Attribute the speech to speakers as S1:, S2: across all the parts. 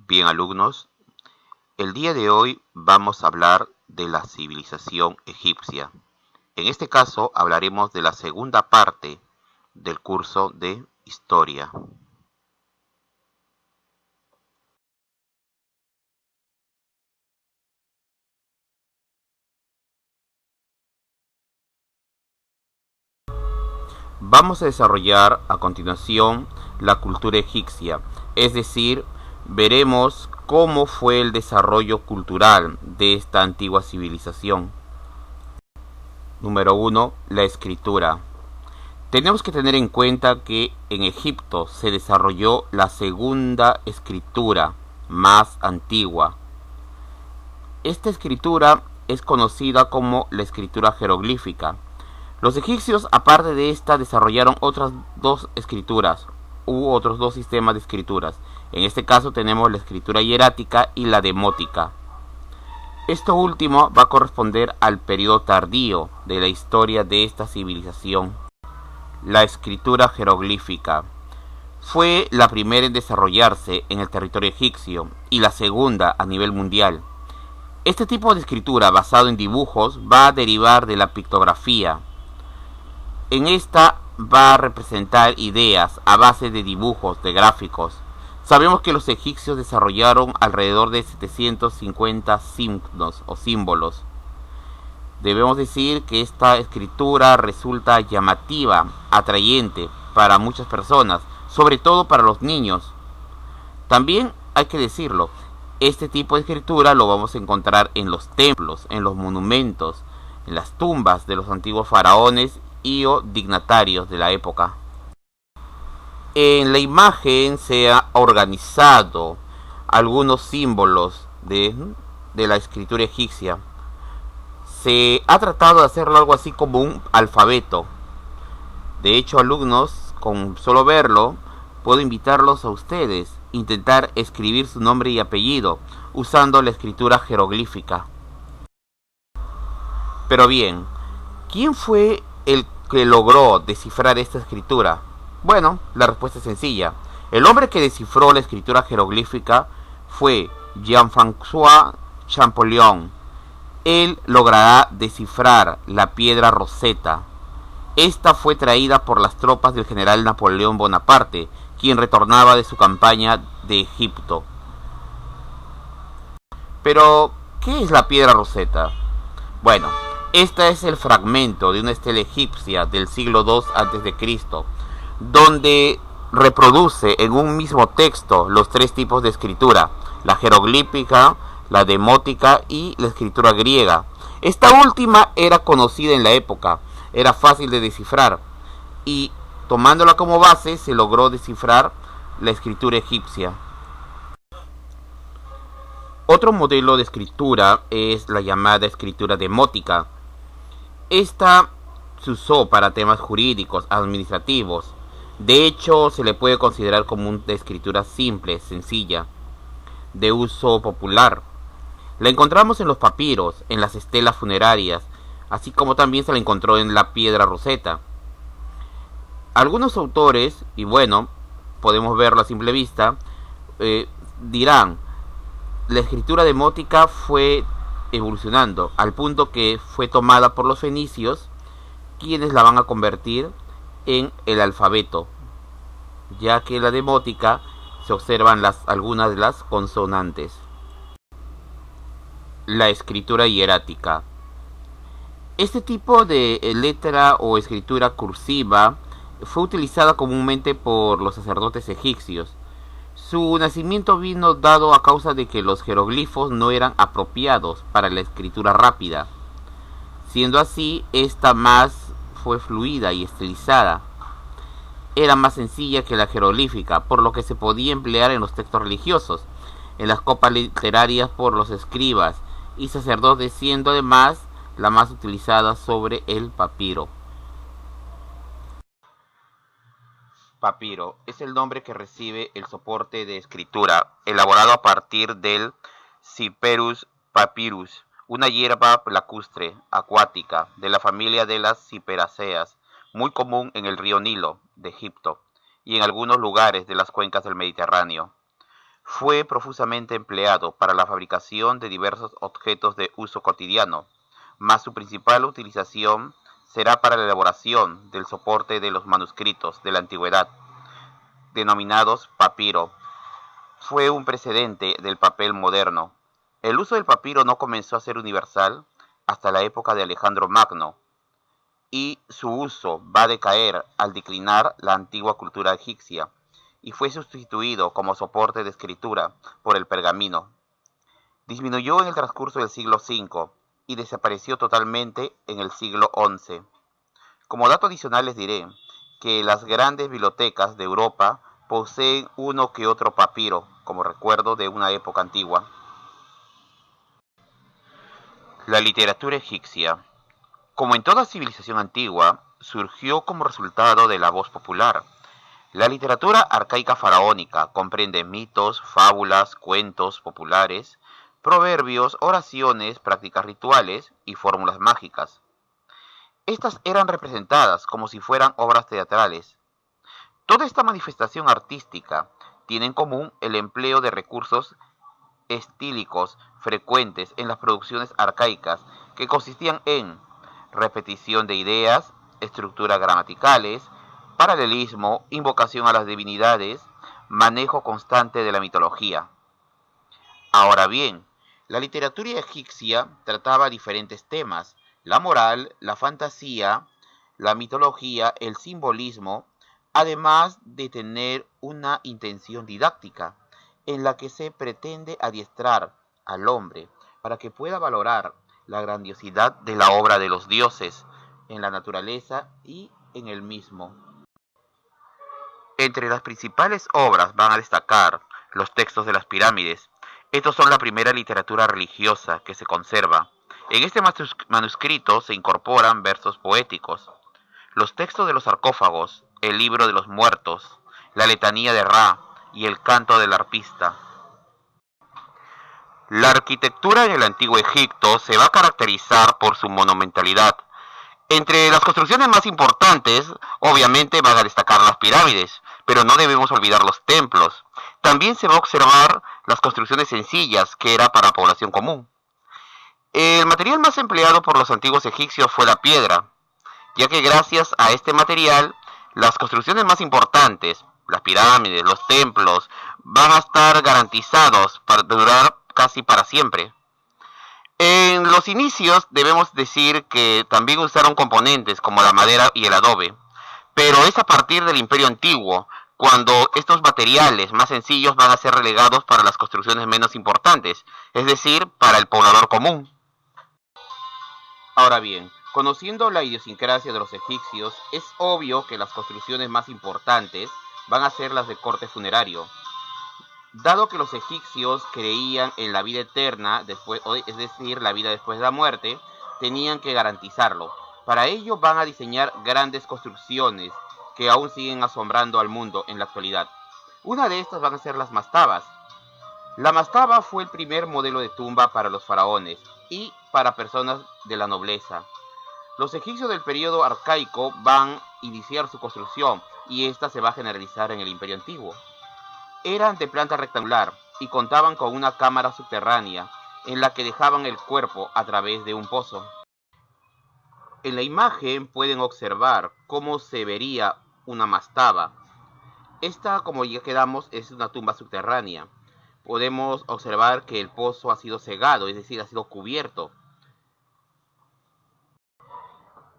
S1: Bien, alumnos, el día de hoy vamos a hablar de la civilización egipcia. En este caso hablaremos de la segunda parte del curso de historia. Vamos a desarrollar a continuación la cultura egipcia, es decir, veremos cómo fue el desarrollo cultural de esta antigua civilización. Número 1. La escritura. Tenemos que tener en cuenta que en Egipto se desarrolló la segunda escritura más antigua. Esta escritura es conocida como la escritura jeroglífica. Los egipcios, aparte de esta, desarrollaron otras dos escrituras u otros dos sistemas de escrituras. En este caso tenemos la escritura hierática y la demótica. Esto último va a corresponder al periodo tardío de la historia de esta civilización. La escritura jeroglífica fue la primera en desarrollarse en el territorio egipcio y la segunda a nivel mundial. Este tipo de escritura basado en dibujos va a derivar de la pictografía. En esta va a representar ideas a base de dibujos, de gráficos. Sabemos que los egipcios desarrollaron alrededor de 750 signos o símbolos. Debemos decir que esta escritura resulta llamativa, atrayente para muchas personas, sobre todo para los niños. También hay que decirlo, este tipo de escritura lo vamos a encontrar en los templos, en los monumentos, en las tumbas de los antiguos faraones y o dignatarios de la época. En la imagen se ha organizado algunos símbolos de la escritura egipcia. Se ha tratado de hacerlo algo así como un alfabeto. De hecho, alumnos, con solo verlo, puedo invitarlos a ustedes a intentar escribir su nombre y apellido usando la escritura jeroglífica. Pero bien, ¿quién fue el que logró descifrar esta escritura? Bueno, la respuesta es sencilla. El hombre que descifró la escritura jeroglífica fue Jean-François Champollion. Él logrará descifrar la piedra Rosetta. Esta fue traída por las tropas del general Napoleón Bonaparte, quien retornaba de su campaña de Egipto. Pero, ¿qué es la piedra Rosetta? Bueno, esta es el fragmento de una estela egipcia del siglo II a.C., donde reproduce en un mismo texto los tres tipos de escritura, la jeroglífica, la demótica y la escritura griega. Esta última era conocida en la época, era fácil de descifrar y tomándola como base se logró descifrar la escritura egipcia. Otro modelo de escritura es la llamada escritura demótica. Esta se usó para temas jurídicos, administrativos. De hecho, se le puede considerar como una escritura simple, sencilla, de uso popular. La encontramos en los papiros, en las estelas funerarias, así como también se la encontró en la piedra Rosetta. Algunos autores, y bueno, podemos verlo a simple vista, dirán, la escritura demótica fue evolucionando al punto que fue tomada por los fenicios, quienes la van a convertir en el alfabeto, ya que en la demótica se observan algunas de las consonantes. La escritura hierática. Este tipo de letra o escritura cursiva fue utilizada comúnmente por los sacerdotes egipcios. Su nacimiento vino dado a causa de que los jeroglifos no eran apropiados para la escritura rápida. Siendo así, esta más fue fluida y estilizada. Era más sencilla que la jeroglífica, por lo que se podía emplear en los textos religiosos, en las copas literarias por los escribas y sacerdotes, siendo además la más utilizada sobre el papiro. Papiro es el nombre que recibe el soporte de escritura, elaborado a partir del Cyperus papyrus, una hierba lacustre acuática de la familia de las ciperaceas, muy común en el río Nilo de Egipto y en algunos lugares de las cuencas del Mediterráneo. Fue profusamente empleado para la fabricación de diversos objetos de uso cotidiano, mas su principal utilización será para la elaboración del soporte de los manuscritos de la antigüedad, denominados papiro. Fue un precedente del papel moderno. El uso del papiro no comenzó a ser universal hasta la época de Alejandro Magno, y su uso va a decaer al declinar la antigua cultura egipcia, y fue sustituido como soporte de escritura por el pergamino. Disminuyó en el transcurso del siglo V y desapareció totalmente en el siglo XI. Como dato adicional les diré que las grandes bibliotecas de Europa poseen uno que otro papiro, como recuerdo de una época antigua. La literatura egipcia, como en toda civilización antigua, surgió como resultado de la voz popular. La literatura arcaica faraónica comprende mitos, fábulas, cuentos populares, proverbios, oraciones, prácticas rituales y fórmulas mágicas. Estas eran representadas como si fueran obras teatrales. Toda esta manifestación artística tiene en común el empleo de recursos estílicos frecuentes en las producciones arcaicas, que consistían en repetición de ideas, estructuras gramaticales, paralelismo, invocación a las divinidades, manejo constante de la mitología. Ahora bien, la literatura egipcia trataba diferentes temas: la moral, la fantasía, la mitología, el simbolismo, además de tener una intención didáctica, en la que se pretende adiestrar al hombre para que pueda valorar la grandiosidad de la obra de los dioses en la naturaleza y en el mismo. Entre las principales obras van a destacar los textos de las pirámides. Estos son la primera literatura religiosa que se conserva. En este manuscrito se incorporan versos poéticos, los textos de los sarcófagos, el libro de los muertos, la letanía de Ra y el canto del arpista. La arquitectura en el antiguo Egipto se va a caracterizar por su monumentalidad. Entre las construcciones más importantes, obviamente van a destacar las pirámides, pero no debemos olvidar los templos. También se va a observar las construcciones sencillas, que era para población común. El material más empleado por los antiguos egipcios fue la piedra, ya que gracias a este material, las construcciones más importantes, las pirámides, los templos, van a estar garantizados para durar casi para siempre. En los inicios debemos decir que también usaron componentes como la madera y el adobe, pero es a partir del Imperio Antiguo cuando estos materiales más sencillos van a ser relegados para las construcciones menos importantes, es decir, para el poblador común. Ahora bien, conociendo la idiosincrasia de los egipcios, es obvio que las construcciones más importantes van a ser las de corte funerario. Dado que los egipcios creían en la vida eterna, después, es decir, la vida después de la muerte, tenían que garantizarlo. Para ello van a diseñar grandes construcciones que aún siguen asombrando al mundo en la actualidad. Una de estas van a ser las mastabas. La mastaba fue el primer modelo de tumba para los faraones y para personas de la nobleza. Los egipcios del periodo arcaico van a iniciar su construcción y esta se va a generalizar en el Imperio Antiguo. Eran de planta rectangular y contaban con una cámara subterránea en la que dejaban el cuerpo a través de un pozo. En la imagen pueden observar cómo se vería una mastaba. Esta, como ya quedamos, es una tumba subterránea. Podemos observar que el pozo ha sido cegado, es decir, ha sido cubierto.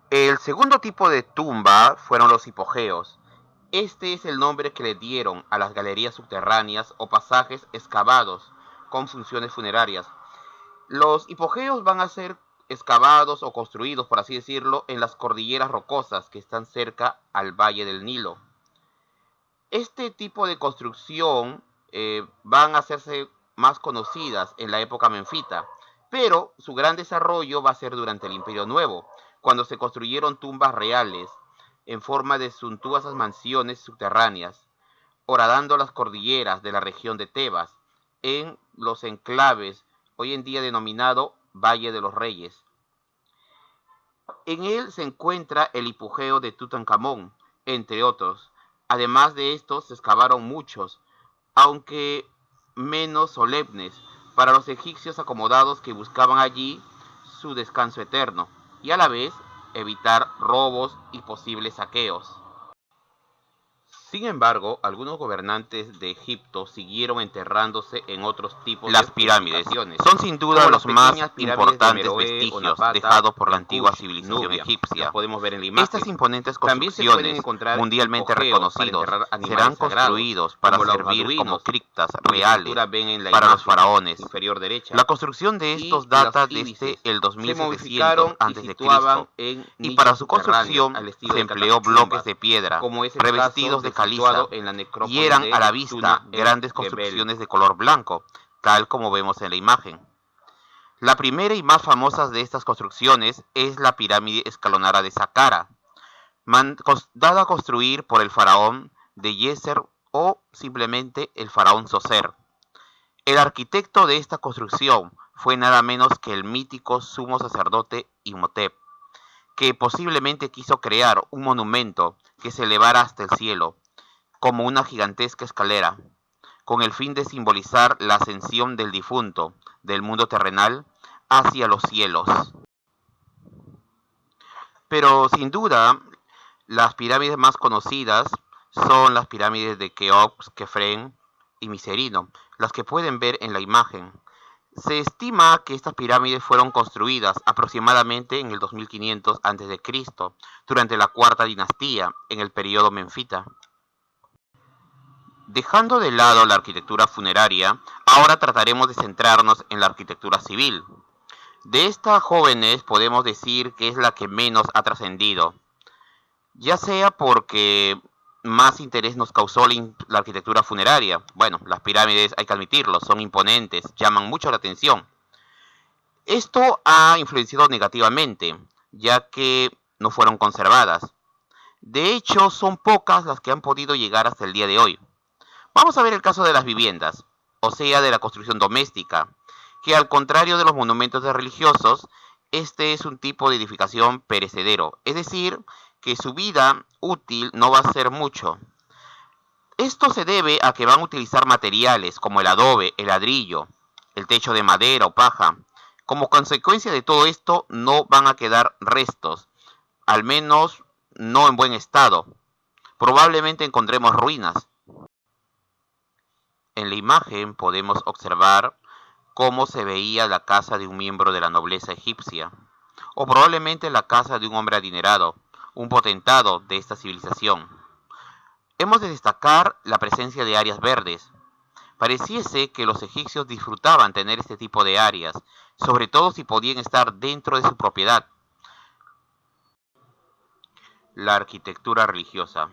S1: El segundo tipo de tumba fueron los hipogeos. Este es el nombre que le dieron a las galerías subterráneas o pasajes excavados con funciones funerarias. Los hipogeos van a ser excavados o construidos, por así decirlo, en las cordilleras rocosas que están cerca al valle del Nilo. Este tipo de construcción van a hacerse más conocidas en la época menfita, pero su gran desarrollo va a ser durante el Imperio Nuevo, cuando se construyeron tumbas reales en forma de suntuosas mansiones subterráneas, horadando las cordilleras de la región de Tebas, en los enclaves hoy en día denominado Valle de los Reyes. En él se encuentra el hipogeo de Tutankamón, entre otros. Además de estos, se excavaron muchos, aunque menos solemnes para los egipcios acomodados que buscaban allí su descanso eterno y a la vez evitar robos y posibles saqueos. Sin embargo, algunos gobernantes de Egipto siguieron enterrándose en otros tipos
S2: Las
S1: de
S2: pirámides
S1: edificaciones,
S2: son sin duda
S1: como
S2: los
S1: las
S2: más
S1: pequeñas pirámides de
S2: importantes
S1: Meroé o
S2: vestigios
S1: Napata
S2: dejados por la
S1: en
S2: antigua
S1: Kush,
S2: civilización
S1: Nubia.
S2: egipcia.
S1: Las podemos ver en la imagen.
S2: Estas imponentes
S1: También se pueden
S2: construcciones,
S1: encontrar
S2: mundialmente
S1: hipogeos para
S2: reconocidos,
S1: enterrar animales
S2: serán
S1: sagrados,
S2: construidos para
S1: como los
S2: servir como
S1: baduinos,
S2: criptas
S1: cuya
S2: reales
S1: estructura ven en la
S2: para los
S1: imagen
S2: faraones.
S1: inferior derecha.
S2: La construcción de estos
S1: Y
S2: data
S1: los
S2: desde
S1: íbices
S2: el
S1: se
S2: 2700
S1: modificaron y
S2: a.C.
S1: situaban en
S2: y para
S1: nichos
S2: su
S1: subterráneos
S2: construcción
S1: al estilo
S2: se
S1: de
S2: empleó
S1: catacumbas,
S2: bloques de piedra
S1: como es el
S2: revestidos
S1: caso
S2: de
S1: del
S2: caliza
S1: situado en la
S2: y
S1: necrópolis
S2: eran
S1: de
S2: a la vista
S1: Tuna el
S2: grandes
S1: Gebel.
S2: construcciones de color blanco, tal como vemos en la imagen. La primera y más famosa de estas construcciones es la pirámide escalonada de Saqqara, dada a construir por el faraón de Djeser o simplemente el faraón Zoser. El arquitecto de esta construcción fue nada menos que el mítico sumo sacerdote Imhotep, que posiblemente quiso crear un monumento que se elevara hasta el cielo, como una gigantesca escalera, con el fin de simbolizar la ascensión del difunto del mundo terrenal hacia los cielos. Pero sin duda, las pirámides más conocidas son las pirámides de Keops, Kefren y Miserino, las que pueden ver en la imagen. Se estima que estas pirámides fueron construidas aproximadamente en el 2500 a.C., durante la cuarta dinastía, en el período menfita. Dejando de lado la arquitectura funeraria, ahora trataremos de centrarnos en la arquitectura civil. De estas jóvenes podemos decir que es la que menos ha trascendido, ya sea porque más interés nos causó la arquitectura funeraria. Bueno, las pirámides, hay que admitirlo, son imponentes, llaman mucho la atención. Esto ha influenciado negativamente, ya que no fueron conservadas. De hecho, son pocas las que han podido llegar hasta el día de hoy. Vamos a ver el caso de las viviendas, o sea, de la construcción doméstica, que al contrario de los monumentos religiosos, este es un tipo de edificación perecedero, es decir, que su vida útil no va a ser mucho. Esto se debe a que van a utilizar materiales como el adobe, el ladrillo, el techo de madera o paja. Como consecuencia de todo esto, no van a quedar restos, al menos no en buen estado. Probablemente encontremos ruinas. En la imagen podemos observar cómo se veía la casa de un miembro de la nobleza egipcia, o probablemente la casa de un hombre adinerado, un potentado de esta civilización. Hemos de destacar la presencia de áreas verdes. Pareciese que los egipcios disfrutaban tener este tipo de áreas, sobre todo si podían estar dentro de su propiedad. La arquitectura religiosa.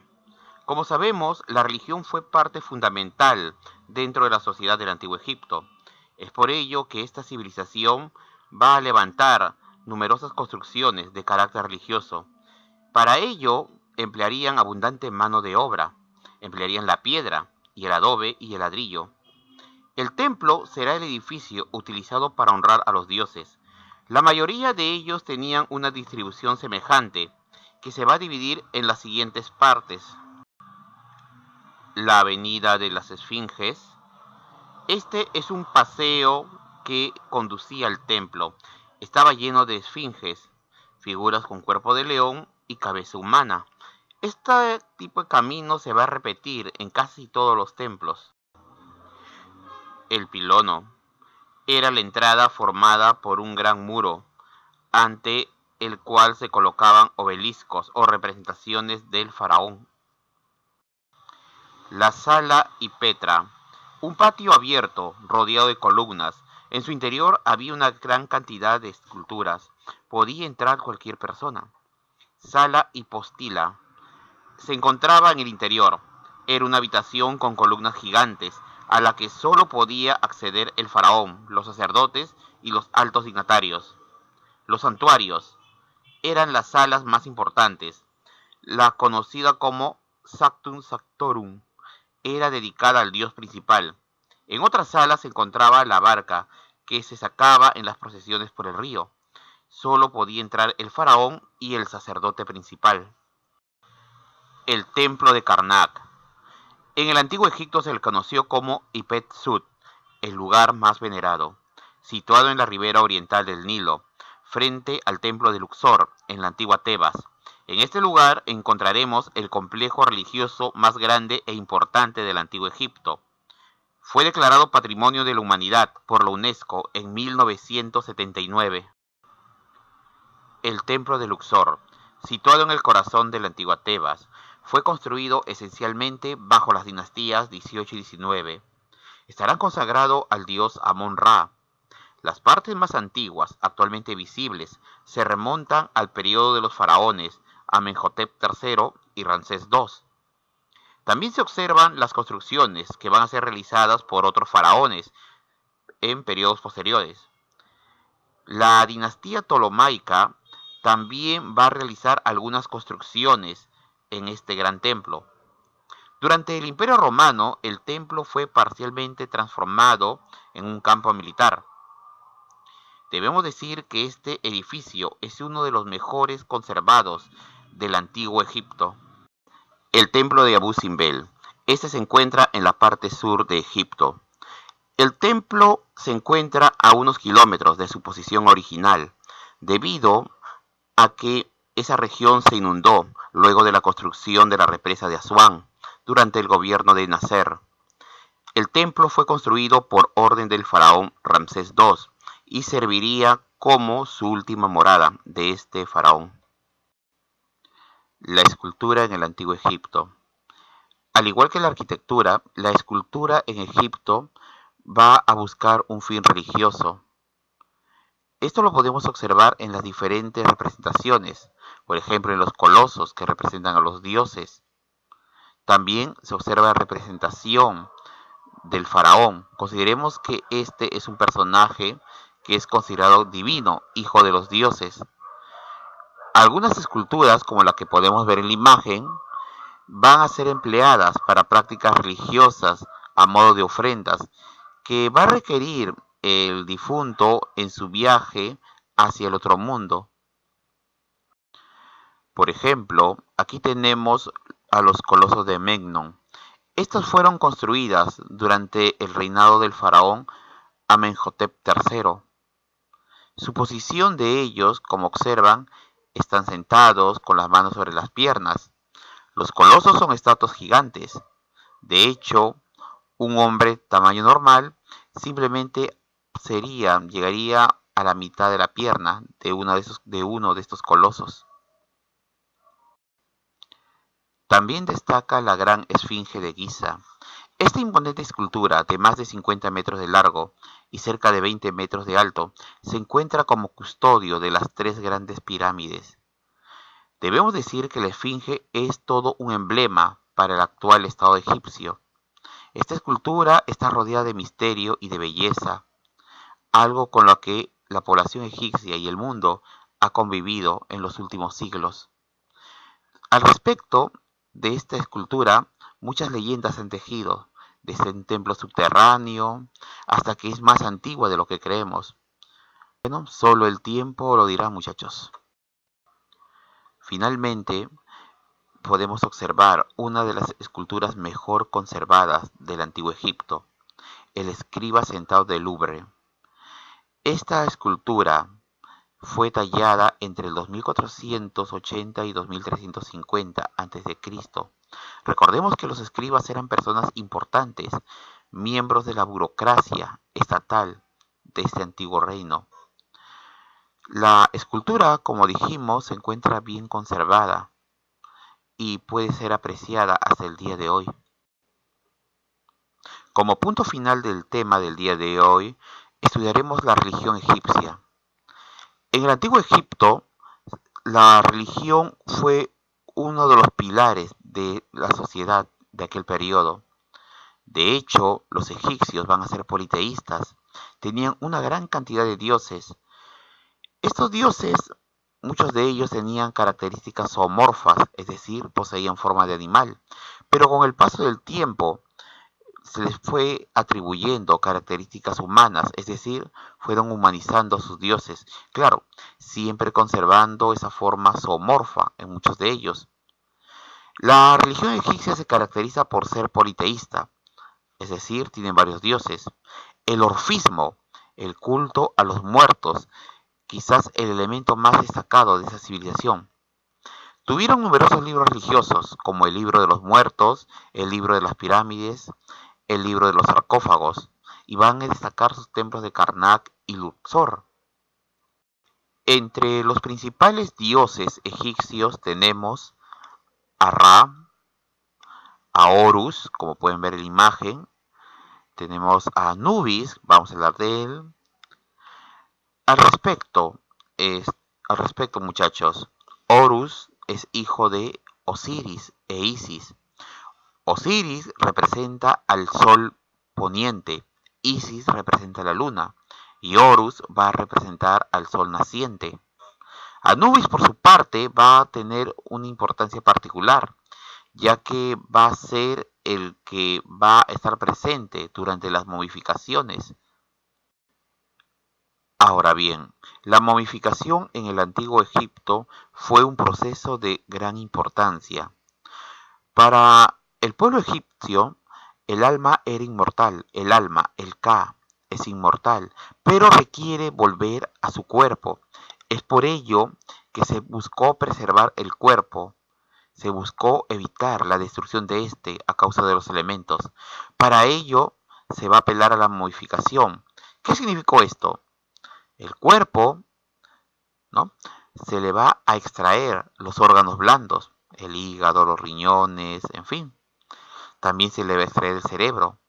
S2: Como sabemos, la religión fue parte fundamental dentro de la sociedad del Antiguo Egipto. Es por ello que esta civilización va a levantar numerosas construcciones de carácter religioso. Para ello, emplearían abundante mano de obra, emplearían la piedra y el adobe y el ladrillo. El templo será el edificio utilizado para honrar a los dioses. La mayoría de ellos tenían una distribución semejante, que se va a dividir en las siguientes partes. La avenida de las Esfinges. Este es un paseo que conducía al templo. Estaba lleno de esfinges, figuras con cuerpo de león y cabeza humana. Este tipo de camino se va a repetir en casi todos los templos. El pilono era la entrada formada por un gran muro, ante el cual se colocaban obeliscos o representaciones del faraón. La sala y Petra, un patio abierto rodeado de columnas. En su interior había una gran cantidad de esculturas. Podía entrar cualquier persona. Sala hipostila. Se encontraba en el interior. Era una habitación con columnas gigantes, a la que solo podía acceder el faraón, los sacerdotes y los altos dignatarios. Los santuarios eran las salas más importantes. La conocida como Sanctum Sanctorum era dedicada al dios principal. En otras salas se encontraba la barca que se sacaba en las procesiones por el río. Solo podía entrar el faraón y el sacerdote principal. El templo de Karnak. En el antiguo Egipto se le conoció como Ipet Sut, el lugar más venerado, situado en la ribera oriental del Nilo, frente al templo de Luxor, en la antigua Tebas. En este lugar encontraremos el complejo religioso más grande e importante del antiguo Egipto. Fue declarado Patrimonio de la Humanidad por la UNESCO en 1979. El templo de Luxor, situado en el corazón de la antigua Tebas, fue construido esencialmente bajo las dinastías 18 y 19. Estará consagrado al dios Amón-Ra. Las partes más antiguas, actualmente visibles, se remontan al periodo de los faraones Amenhotep III y Ramsés II. También se observan las construcciones que van a ser realizadas por otros faraones en periodos posteriores. La dinastía Ptolomaica también va a realizar algunas construcciones en este gran templo. Durante el Imperio Romano, el templo fue parcialmente transformado en un campo militar. Debemos decir que este edificio es uno de los mejores conservados del antiguo Egipto. El templo de Abu Simbel. Este se encuentra en la parte sur de Egipto. El templo se encuentra a unos kilómetros de su posición original, debido a que esa región se inundó luego de la construcción de la represa de Asuán durante el gobierno de Nasser. El templo fue construido por orden del faraón Ramsés II y serviría como su última morada de este faraón. La escultura en el antiguo Egipto. Al igual que la arquitectura, la escultura en Egipto va a buscar un fin religioso. Esto lo podemos observar en las diferentes representaciones, por ejemplo en los colosos que representan a los dioses. También se observa la representación del faraón. Consideremos que este es un personaje que es considerado divino, hijo de los dioses. Algunas esculturas, como la que podemos ver en la imagen, van a ser empleadas para prácticas religiosas a modo de ofrendas, que va a requerir el difunto en su viaje hacia el otro mundo. Por ejemplo, aquí tenemos a los colosos de Memnon. Estas fueron construidas durante el reinado del faraón Amenhotep III. Su posición de ellos, como observan, están sentados con las manos sobre las piernas. Los colosos son estatuas gigantes. De hecho, un hombre tamaño normal simplemente llegaría a la mitad de la pierna de uno de estos colosos. También destaca la gran Esfinge de Giza. Esta imponente escultura, de más de 50 metros de largo y cerca de 20 metros de alto, se encuentra como custodio de las tres grandes pirámides. Debemos decir que la Esfinge es todo un emblema para el actual Estado egipcio. Esta escultura está rodeada de misterio y de belleza, algo con lo que la población egipcia y el mundo ha convivido en los últimos siglos. Al respecto de esta escultura, muchas leyendas se han tejido, desde un templo subterráneo hasta que es más antigua de lo que creemos. Bueno, solo el tiempo lo dirá, muchachos. Finalmente, podemos observar una de las esculturas mejor conservadas del antiguo Egipto, el escriba sentado del Louvre. Esta escultura fue tallada entre el 2480 y 2350 a.C. Recordemos que los escribas eran personas importantes, miembros de la burocracia estatal de este antiguo reino. La escultura, como dijimos, se encuentra bien conservada y puede ser apreciada hasta el día de hoy. Como punto final del tema del día de hoy, estudiaremos la religión egipcia. En el antiguo Egipto, la religión fue uno de los pilares de la sociedad de aquel periodo. De hecho, los egipcios van a ser politeístas. Tenían una gran cantidad de dioses. Estos dioses, muchos de ellos tenían características zoomorfas, es decir, poseían forma de animal. Pero con el paso del tiempo, se les fue atribuyendo características humanas, es decir, fueron humanizando a sus dioses, claro, siempre conservando esa forma zoomorfa en muchos de ellos. La religión egipcia se caracteriza por ser politeísta, es decir, tienen varios dioses. El orfismo, el culto a los muertos, quizás el elemento más destacado de esa civilización. Tuvieron numerosos libros religiosos, como el libro de los muertos, el libro de las pirámides, el libro de los sarcófagos, y van a destacar sus templos de Karnak y Luxor. Entre los principales dioses egipcios tenemos a Ra, a Horus, como pueden ver en la imagen, tenemos a Anubis, vamos a hablar de él. Al respecto, muchachos, Horus es hijo de Osiris e Isis. Osiris representa al sol poniente, Isis representa la luna y Horus va a representar al sol naciente. Anubis, por su parte, va a tener una importancia particular, ya que va a ser el que va a estar presente durante las momificaciones. Ahora bien, la momificación en el antiguo Egipto fue un proceso de gran importancia. Para el pueblo egipcio, el alma era inmortal, el Ka, es inmortal, pero requiere volver a su cuerpo. Es por ello que se buscó preservar el cuerpo, se buscó evitar la destrucción de este a causa de los elementos. Para ello se va a apelar a la momificación. ¿Qué significó esto? El cuerpo, ¿no?, se le va a extraer los órganos blandos, el hígado, los riñones, en fin. También se le va a extraer el cerebro.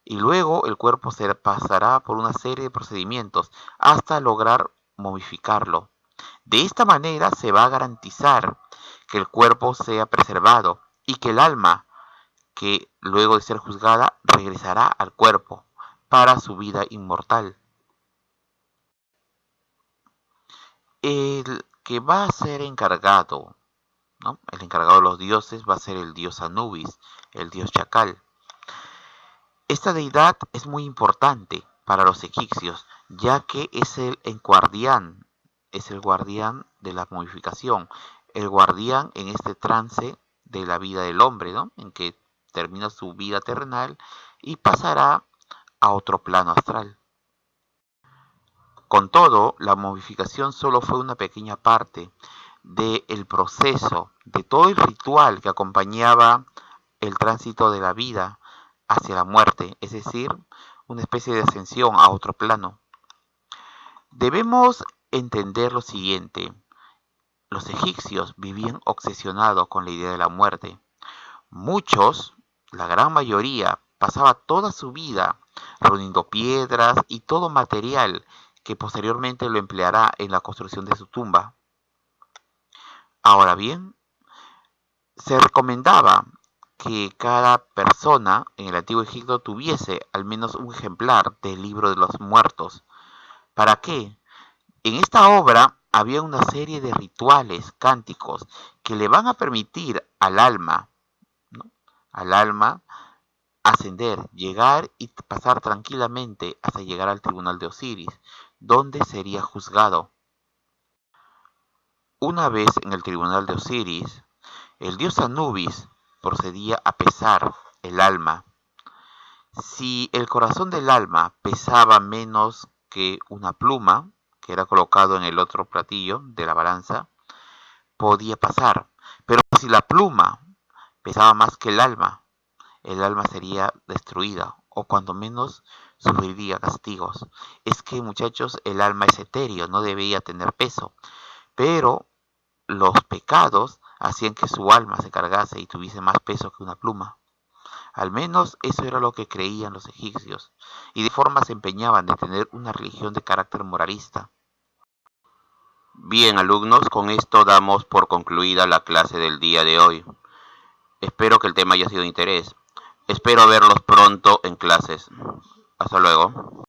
S2: Y luego el cuerpo se pasará por una serie de procedimientos hasta lograr momificarlo. De esta manera se va a garantizar que el cuerpo sea preservado y que el alma, que luego de ser juzgada, regresará al cuerpo para su vida inmortal. El que va a ser encargado, ¿no?, el encargado de los dioses va a ser el dios Anubis, el dios chacal. Esta deidad es muy importante para los egipcios, ya que es el guardián de la momificación, el guardián en este trance de la vida del hombre, ¿no?, en que termina su vida terrenal y pasará a otro plano astral. Con todo, la momificación solo fue una pequeña parte del proceso, de todo el ritual que acompañaba el tránsito de la vida hacia la muerte, es decir, una especie de ascensión a otro plano. Debemos entender lo siguiente: los egipcios vivían obsesionados con la idea de la muerte. Muchos, la gran mayoría, pasaba toda su vida reuniendo piedras y todo material que posteriormente lo empleará en la construcción de su tumba. Ahora bien, se recomendaba que cada persona en el antiguo Egipto tuviese al menos un ejemplar del libro de los muertos. ¿Para qué? En esta obra había una serie de rituales, cánticos, que le van a permitir al alma, ¿no?, al alma ascender, llegar y pasar tranquilamente hasta llegar al tribunal de Osiris, donde sería juzgado. Una vez en el tribunal de Osiris, el dios Anubis procedía a pesar el alma. Si el corazón del alma pesaba menos que una pluma, que era colocado en el otro platillo de la balanza, podía pasar. Pero si la pluma pesaba más que el alma sería destruida, o cuando menos sufriría castigos. Es que, muchachos, el alma es etéreo, no debería tener peso, pero los pecados hacían que su alma se cargase y tuviese más peso que una pluma. Al menos eso era lo que creían los egipcios, y de forma se empeñaban de tener una religión de carácter moralista.
S1: Bien, alumnos, con esto damos por concluida la clase del día de hoy. Espero que el tema haya sido de interés. Espero verlos pronto en clases. Hasta luego.